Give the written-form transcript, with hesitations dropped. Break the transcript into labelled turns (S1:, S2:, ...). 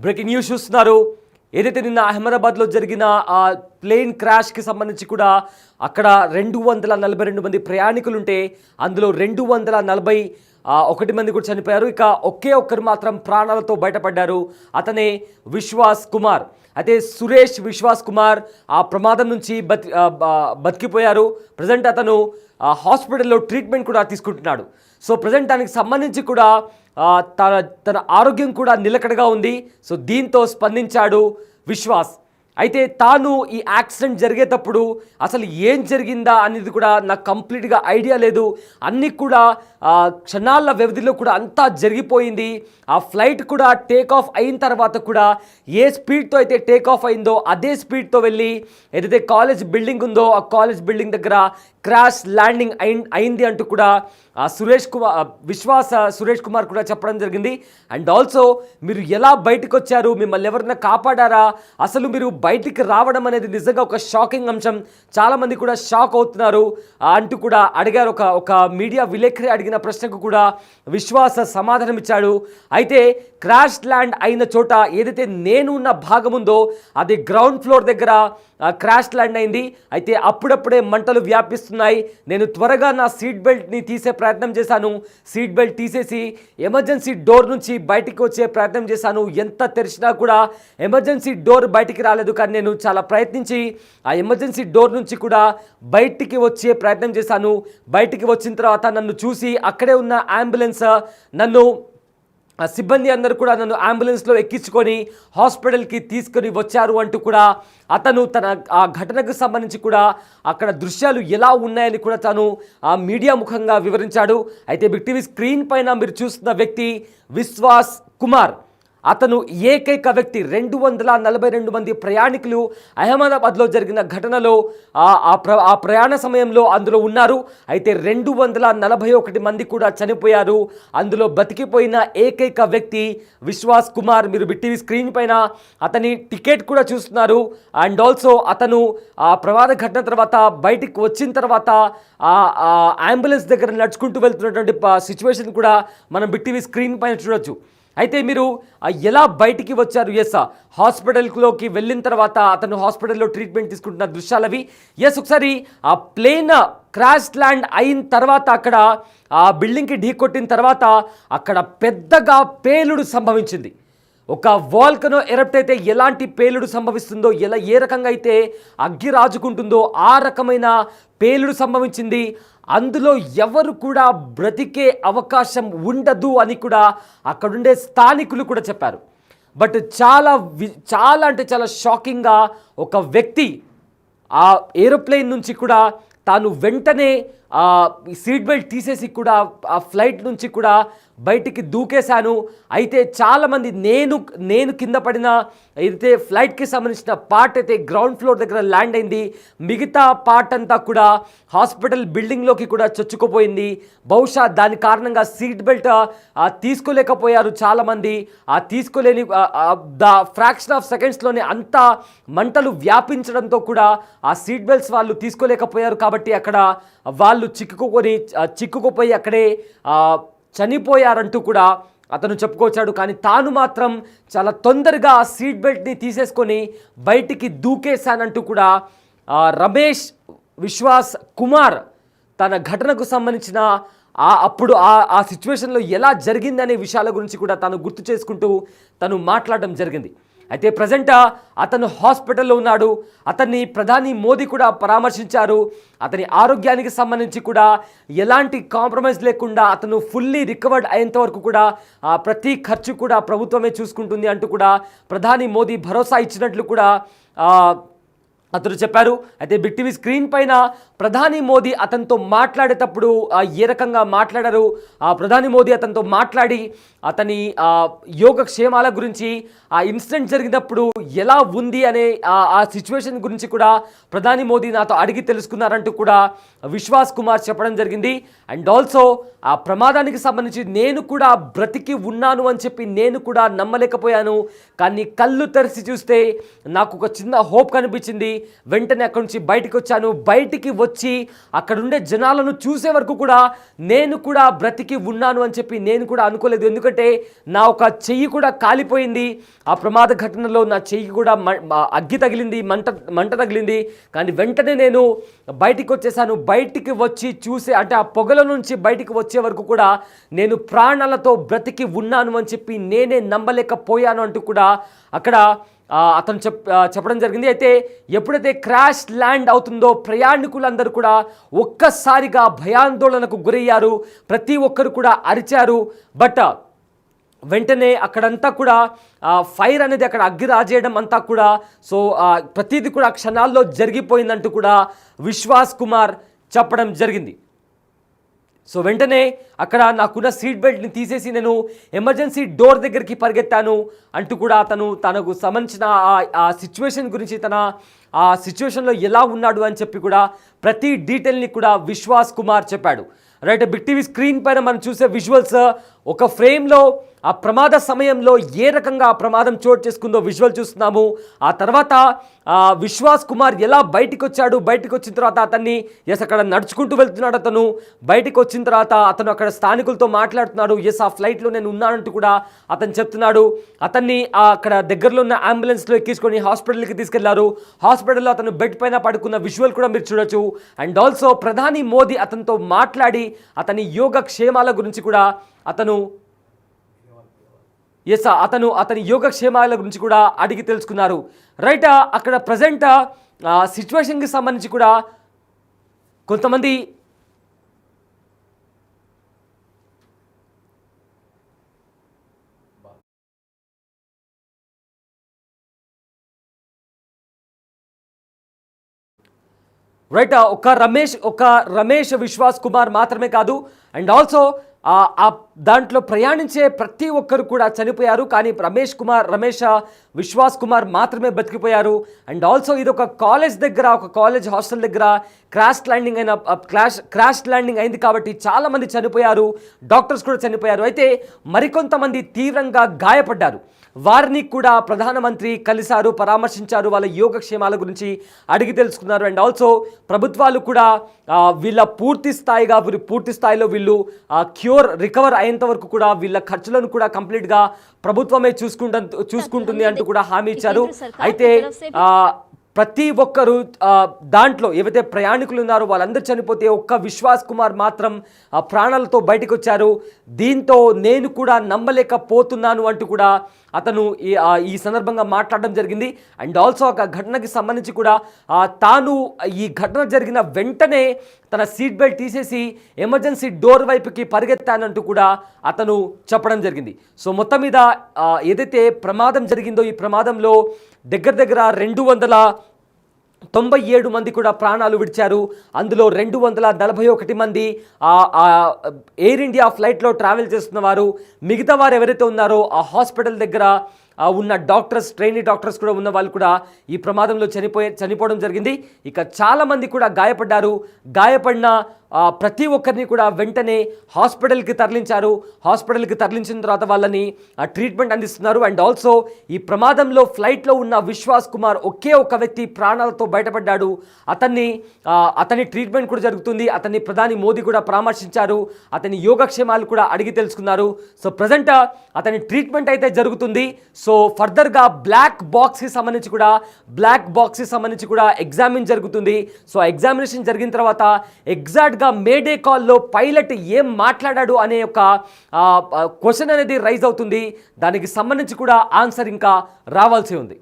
S1: Breaking news చూస్తున్నారు. ఏదైతే నిన్న అహ్మదాబాద్లో జరిగిన ఆ ప్లేన్ క్రాష్కి సంబంధించి కూడా అక్కడ 242 మంది ప్రయాణికులు ఉంటే అందులో 241 మంది కూడా చనిపోయారు. ఇక ఒకే ఒక్కరు మాత్రం ప్రాణాలతో బయటపడ్డారు. అతనే విశ్వాస్ కుమార్. అయితే సురేష్ విశ్వాస్ కుమార్ ఆ ప్రమాదం నుంచి బతికిపోయారు. ప్రజెంట్ అతను హాస్పిటల్లో ట్రీట్మెంట్ కూడా తీసుకుంటున్నాడు. సో ప్రజెంట్ దానికి సంబంధించి కూడా తన ఆరోగ్యం కూడా నిలకడగా ఉంది. సో దీంతో స్పందించాడు విశ్వాస్. అయితే తాను ఈ యాక్సిడెంట్ జరిగేటప్పుడు అసలు ఏం జరిగిందా అనేది కూడా నాకు కంప్లీట్గా ఐడియా లేదు. అన్నీ కూడా క్షణాల వ్యవధిలో కూడా అంతా జరిగిపోయింది. ఆ ఫ్లైట్ కూడా టేక్ ఆఫ్ అయిన తర్వాత కూడా ఏ స్పీడ్తో అయితే టేక్ ఆఫ్ అయిందో అదే స్పీడ్తో వెళ్ళి ఏదైతే కాలేజ్ బిల్డింగ్ ఉందో ఆ కాలేజ్ బిల్డింగ్ దగ్గర క్రాష్ ల్యాండింగ్ అయింది అంటూ కూడా సురేష్ కుమార్ కూడా చెప్పడం జరిగింది. అండ్ ఆల్సో మీరు ఎలా బయటకు వచ్చారు, మిమ్మల్ని ఎవరైనా కాపాడారా, అసలు మీరు బయటికి రావడం అనేది నిజంగా ఒక షాకింగ్ అంశం. చాలామంది కూడా షాక్ అవుతున్నారు అంటూ కూడా అడిగారు. ఒక మీడియా విలేకరి అడిగిన ప్రశ్నకు కూడా విశ్వాస సమాధానం ఇచ్చాడు. అయితే క్రాష్ ల్యాండ్ అయిన చోట ఏదైతే నేను ఉన్న భాగం ఉందో అది గ్రౌండ్ ఫ్లోర్ దగ్గర క్రాష్ ల్యాండ్ అయింది. అయితే అప్పుడప్పుడే మంటలు వ్యాపిస్తున్నాయి. నేను త్వరగా నా సీట్ బెల్ట్ని తీసే ప్రయత్నం చేశాను. సీట్ బెల్ట్ తీసేసి ఎమర్జెన్సీ డోర్ నుంచి బయటికి వచ్చే ప్రయత్నం చేశాను. ఎంత తెరిచినా కూడా ఎమర్జెన్సీ డోర్ బయటికి రాలేదు. కానీ నేను చాలా ప్రయత్నించి ఆ ఎమర్జెన్సీ డోర్ నుంచి కూడా బయటికి వచ్చే ప్రయత్నం చేశాను. బయటికి వచ్చిన తర్వాత నన్ను చూసి అక్కడే ఉన్న అంబులెన్స్ సిబ్బంది అందరూ కూడా నన్ను అంబులెన్స్లో ఎక్కించుకొని హాస్పిటల్కి తీసుకొని వచ్చారు అంటూ కూడా అతను తన ఆ ఘటనకు సంబంధించి కూడా అక్కడ దృశ్యాలు ఎలా ఉన్నాయని కూడా తను ఆ మీడియా ముఖంగా వివరించాడు. అయితే బిగ్ టీవీ స్క్రీన్ పైన మీరు చూస్తున్న వ్యక్తి విశ్వాస్ కుమార్. అతను ఏకైక వ్యక్తి. 242 మంది ప్రయాణికులు అహ్మదాబాద్లో జరిగిన ఘటనలో ఆ ప్రయాణ సమయంలో అందులో ఉన్నారు. అయితే 241 మంది కూడా చనిపోయారు. అందులో బతికిపోయిన ఏకైక వ్యక్తి విశ్వాస్ కుమార్. మీరు బిగ్ టీవీ స్క్రీన్ పైన అతని టికెట్ కూడా చూస్తున్నారు. అండ్ ఆల్సో అతను ఆ ప్రమాద ఘటన తర్వాత బయటికి వచ్చిన తర్వాత అంబులెన్స్ దగ్గర నడుచుకుంటూ వెళ్తున్నటువంటి సిచ్యువేషన్ కూడా మనం బిగ్ టీవీ స్క్రీన్ పైన చూడొచ్చు. అయితే మీరు ఎలా బయటికి వచ్చారు? హాస్పిటల్లోకి వెళ్ళిన తర్వాత అతను హాస్పిటల్లో ట్రీట్మెంట్ తీసుకుంటున్న దృశ్యాలవి. ఒకసారి ఆ ప్లేన్ క్రాష్ ల్యాండ్ అయిన తర్వాత అక్కడ ఆ బిల్డింగ్కి ఢీ కొట్టిన తర్వాత అక్కడ పెద్దగా పేలుడు సంభవించింది. ఒక వాల్కనో ఎరప్ట్ అయితే ఎలాంటి పేలుడు సంభవిస్తుందో, ఏ రకంగా అయితే అగ్గి రాజుకుంటుందో ఆ రకమైన పేలుడు సంభవించింది. అందులో ఎవరు కూడా బ్రతికే అవకాశం ఉండదు అని కూడా అక్కడుండే స్థానికులు కూడా చెప్పారు. బట్ చాలా అంటే చాలా షాకింగ్గా ఒక వ్యక్తి ఆ ఏరోప్లేన్ నుంచి కూడా తాను వెంటనే సీట్ బెల్ట్ తీసేసి కూడా ఆ ఫ్లైట్ నుంచి కూడా బయటికి దూకేశాను. అయితే చాలామంది నేను కింద పడిన ఏదైతే ఫ్లైట్కి సంబంధించిన పార్ట్ అయితే గ్రౌండ్ ఫ్లోర్ దగ్గర ల్యాండ్ అయింది. మిగతా పార్ట్ అంతా కూడా హాస్పిటల్ బిల్డింగ్లోకి కూడా చొచ్చుకుపోయింది. బహుశా దాని కారణంగా సీట్ బెల్ట్ తీసుకోలేకపోయారు చాలామంది. తీసుకోలేని ఫ్రాక్షన్ ఆఫ్ సెకండ్స్లోనే అంతా మంటలు వ్యాపించడంతో కూడా ఆ సీట్ బెల్ట్స్ వాళ్ళు తీసుకోలేకపోయారు. కాబట్టి అక్కడ వాళ్ళు చిక్కుకుపోయి అక్కడే చనిపోయారంటూ కూడా అతను చెప్పుకొచ్చాడు. కానీ తాను మాత్రం చాలా తొందరగా సీట్ బెల్ట్ని తీసేసుకొని బయటికి దూకేశానంటూ కూడా రమేష్ విశ్వాస్ కుమార్ తన ఘటనకు సంబంధించిన అప్పుడు ఆ సిచ్యువేషన్లో ఎలా జరిగిందనే విషయాల గురించి కూడా తాను గుర్తు చేసుకుంటూ తను మాట్లాడడం జరిగింది. అయితే ప్రజెంట్ అతను హాస్పిటల్లో ఉన్నాడు. అతన్ని ప్రధాని మోదీ కూడా పరామర్శించారు. అతని ఆరోగ్యానికి సంబంధించి కూడా ఎలాంటి కాంప్రమైజ్ లేకుండా అతను ఫుల్లీ రికవర్డ్ అయ్యేంత వరకు కూడా ప్రతి ఖర్చు కూడా ప్రభుత్వమే చూసుకుంటుంది అంటూ కూడా ప్రధాని మోదీ భరోసా ఇచ్చినట్లు కూడా అతను చెప్పారు. అయితే బిగ్ టీవీ స్క్రీన్ పైన ప్రధాని మోదీ అతనితో మాట్లాడేటప్పుడు ఏ రకంగా మాట్లాడారు, ప్రధాని మోదీ అతనితో మాట్లాడి అతని యోగక్షేమాల గురించి, ఆ ఇన్సిడెంట్ జరిగినప్పుడు ఎలా ఉంది అనే ఆ సిచ్యువేషన్ గురించి కూడా ప్రధాని మోదీ నాతో అడిగి తెలుసుకున్నారంటూ కూడా విశ్వాస్ కుమార్ చెప్పడం జరిగింది. అండ్ ఆల్సో ఆ ప్రమాదానికి సంబంధించి నేను కూడా బ్రతికి ఉన్నాను అని చెప్పి నేను కూడా నమ్మలేకపోయాను. కానీ కళ్ళు తెరిచి చూస్తే నాకు ఒక చిన్న హోప్ కనిపించింది. వెంటనే అక్కడి నుంచి బయటికి వచ్చాను. బయటికి వచ్చి అక్కడుండే జనాలను చూసే వరకు కూడా నేను కూడా బ్రతికి ఉన్నాను అని చెప్పి నేను కూడా అనుకోలేదు. ఎందుకంటే నా ఒక చెయ్యి కూడా కాలిపోయింది. ఆ ప్రమాద ఘటనలో నా చెయ్యి కూడా అగ్గి తగిలింది, మంట తగిలింది. కానీ వెంటనే నేను బయటికి వచ్చేసాను. బయటికి వచ్చి చూసే అంటే ఆ పొగల నుంచి బయటికి వచ్చే వరకు కూడా నేను ప్రాణాలతో బ్రతికి ఉన్నాను అని చెప్పి నేనే నమ్మలేకపోయాను అంటూ కూడా అక్కడ అతను చెప్పడం జరిగింది. అయితే ఎప్పుడైతే క్రాష్ ల్యాండ్ అవుతుందో ప్రయాణికులందరూ కూడా ఒక్కసారిగా భయాందోళనకు గురయ్యారు. ప్రతి ఒక్కరు కూడా అరిచారు. బట్ వెంటనే అక్కడంతా కూడా ఫైర్ అనేది అక్కడ అగ్గి రాజేయడం అంతా కూడా సో ప్రతిదీ కూడా క్షణాల్లో జరిగిపోయిందంటూ కూడా విశ్వాస్ కుమార్ చెప్పడం జరిగింది. సో వెంటనే అక్కడ నాకున్న సీట్ బెల్ట్ని తీసేసి నేను ఎమర్జెన్సీ డోర్ దగ్గరికి పరిగెత్తాను అంటూ కూడా తనకు సంబంధించిన ఆ సిచ్యువేషన్ గురించి ఆ సిచ్యువేషన్లో ఎలా ఉన్నాడు అని చెప్పి కూడా ప్రతి డీటెయిల్ని కూడా విశ్వాస్ కుమార్ చెప్పాడు. రైట్, బిగ్ టీవీ స్క్రీన్ పైన మనం చూసే విజువల్స్ ఒక ఫ్రేమ్లో ఆ ప్రమాద సమయంలో ఏ రకంగా ఆ ప్రమాదం చోటు చేసుకుందో విజువల్ చూస్తున్నాము. ఆ తర్వాత విశ్వాస్ కుమార్ ఎలా బయటికి వచ్చాడు, బయటికి వచ్చిన తర్వాత అతన్ని అక్కడ నడుచుకుంటూ వెళ్తున్నాడు. అతను బయటికి వచ్చిన తర్వాత అతను అక్కడ స్థానికులతో మాట్లాడుతున్నాడు. ఆ ఫ్లైట్లో నేను ఉన్నానంటూ కూడా అతను చెప్తున్నాడు. అతన్ని అక్కడ దగ్గరలో ఉన్న అంబులెన్స్లో ఎక్కించుకొని హాస్పిటల్కి తీసుకెళ్లారు. హాస్పిటల్లో అతను బెడ్ పైన పడుకున్న విజువల్ కూడా మీరు చూడొచ్చు. అండ్ ఆల్సో ప్రధాని మోదీ అతనితో మాట్లాడి అతని యోగక్షేమాల గురించి కూడా అతని యోగక్షేమాల గురించి కూడా అడిగి తెలుసుకున్నారు. రైట్, అక్కడ ప్రజెంట్ సిచ్యువేషన్కి సంబంధించి కూడా కొంతమంది ఒక రమేష్ విశ్వాస్ కుమార్ మాత్రమే కాదు, అండ్ ఆల్సో దాంట్లో ప్రయాణించే ప్రతి ఒక్కరు కూడా చనిపోయారు. కానీ రమేష్ విశ్వాస్ కుమార్ మాత్రమే బతికిపోయారు. అండ్ ఆల్సో ఇది ఒక కాలేజ్ హాస్టల్ దగ్గర క్రాష్ ల్యాండింగ్ అయింది కాబట్టి చాలామంది చనిపోయారు. డాక్టర్స్ కూడా చనిపోయారు. అయితే మరికొంతమంది తీవ్రంగా గాయపడ్డారు. వారిని కూడా ప్రధానమంత్రి కలిశారు, పరామర్శించారు, వాళ్ళ యోగక్షేమాల గురించి అడిగి తెలుసుకున్నారు. అండ్ ఆల్సో ప్రభుత్వాలు కూడా వీళ్ళ పూర్తి స్థాయిలో వీళ్ళు రికవర్ అయ్యేంత వరకు కూడా వీళ్ళ ఖర్చులను కూడా కంప్లీట్గా ప్రభుత్వమే చూసుకుంటుంది అంటూ కూడా హామీ ఇచ్చారు. అయితే ప్రతి ఒక్కరు దాంట్లో ఏవైతే ప్రయాణికులు ఉన్నారో వాళ్ళందరూ చనిపోతే ఒక్క విశ్వాస్ కుమార్ మాత్రం ప్రాణాలతో బయటకు వచ్చారు. దీంతో నేను కూడా నమ్మలేకపోతున్నాను అంటూ కూడా అతను ఈ సందర్భంగా మాట్లాడడం జరిగింది. అండ్ ఆల్సో ఒక ఘటనకి సంబంధించి కూడా తాను ఈ ఘటన జరిగిన వెంటనే తన సీట్ బెల్ట్ తీసేసి ఎమర్జెన్సీ డోర్ వైపుకి పరిగెత్తానంటూ కూడా అతను చెప్పడం జరిగింది. సో మొత్తం మీద ఏదైతే ప్రమాదం జరిగిందో ఈ ప్రమాదంలో దగ్గర 297 మంది కూడా ప్రాణాలు విడిచారు. అందులో 241 మంది ఎయిర్ ఇండియా ఫ్లైట్లో ట్రావెల్ చేస్తున్న వారు. మిగతా వారు ఎవరైతే ఉన్నారో ఆ హాస్పిటల్ దగ్గర ఉన్న ట్రైనీ డాక్టర్స్ కూడా ఉన్న వాళ్ళు కూడా ఈ ప్రమాదంలో చనిపోవడం జరిగింది. ఇక చాలామంది కూడా గాయపడ్డారు. గాయపడిన ప్రతి ఒక్కరిని కూడా వెంటనే హాస్పిటల్కి తరలించారు. హాస్పిటల్కి తరలించిన తర్వాత వాళ్ళని ట్రీట్మెంట్ అందిస్తున్నారు. అండ్ ఆల్సో ఈ ప్రమాదంలో ఫ్లైట్లో ఉన్న విశ్వాస్ కుమార్ ఒకే ఒక వ్యక్తి ప్రాణాలతో బయటపడ్డాడు. అతని ట్రీట్మెంట్ కూడా జరుగుతుంది. అతన్ని ప్రధాని మోదీ కూడా పరామర్శించారు. అతని యోగక్షేమాలు కూడా అడిగి తెలుసుకున్నారు. సో ప్రజెంట్ అతని ట్రీట్మెంట్ అయితే జరుగుతుంది. సో ఫర్దర్గా బ్లాక్ బాక్స్కి సంబంధించి కూడా ఎగ్జామిన్ జరుగుతుంది. సో ఎగ్జామినేషన్ జరిగిన తర్వాత ఎగ్జాక్ట్గా మేడే కాల్లో పైలట్ ఏం మాట్లాడాడు అనే ఒక క్వశ్చన్ అనేది రైజ్ అవుతుంది. దానికి సంబంధించి కూడా ఆన్సర్ ఇంకా రావాల్సి ఉంది.